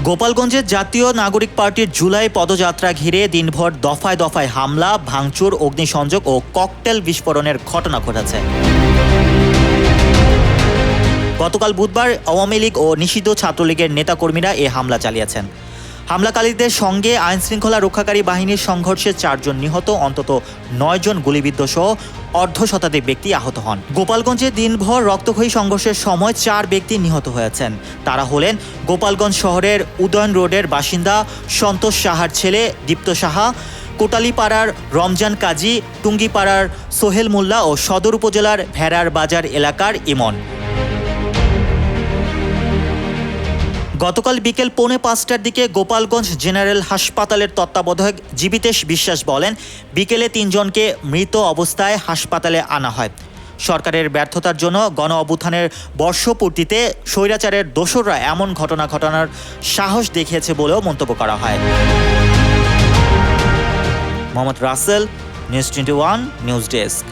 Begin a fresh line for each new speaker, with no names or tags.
গোপালগঞ্জের জাতীয় নাগরিক পার্টির জুলাই পদযাত্রা ঘিরে দিনভর দফায় দফায় হামলা, ভাঙচুর, অগ্নিসংযোগ ও ককটেল বিস্ফোরণের ঘটনা ঘটেছে। গতকাল বুধবার আওয়ামী লীগ ও নিষিদ্ধ ছাত্রলীগের নেতাকর্মীরা এ হামলা চালিয়েছেন। হামলাকারীদের সঙ্গে আইনশৃঙ্খলা রক্ষাকারী বাহিনীর সংঘর্ষে 4 জন নিহত, অন্তত 9 জন গুলিবিদ্ধ সহ অর্ধশতাধিক ব্যক্তি আহত হন। গোপালগঞ্জে দিনভর রক্তক্ষয়ী সংঘর্ষের সময় 4 ব্যক্তি নিহত হয়েছেন। তারা হলেন গোপালগঞ্জ শহরের উদয়ন রোডের বাসিন্দা সন্তোষ সাহার ছেলে দীপ্ত সাহা, কোটালীপাড়ার রমজান কাজী, টুঙ্গিপাড়ার সোহেল মোল্লা ও সদর উপজেলার ভেড়ার বাজার এলাকার ইমন। গতকাল বিকেল 4:45টার দিকে গোপালগঞ্জ জেনারেল হাসপাতালের তত্ত্বাবধায়ক জীবিতেশ বিশ্বাস বলেন, বিকেলে 3 জনকে মৃত অবস্থায় হাসপাতালে আনা হয়। সরকারের ব্যর্থতার জন্য গণ অভ্যুত্থানের বর্ষপূর্তিতে স্বৈরাচারের দোসররা এমন ঘটনা ঘটানোর সাহস দেখিয়েছে বলেও মন্তব্য করা হয়। Mohammad Rasel, news 21 news desk.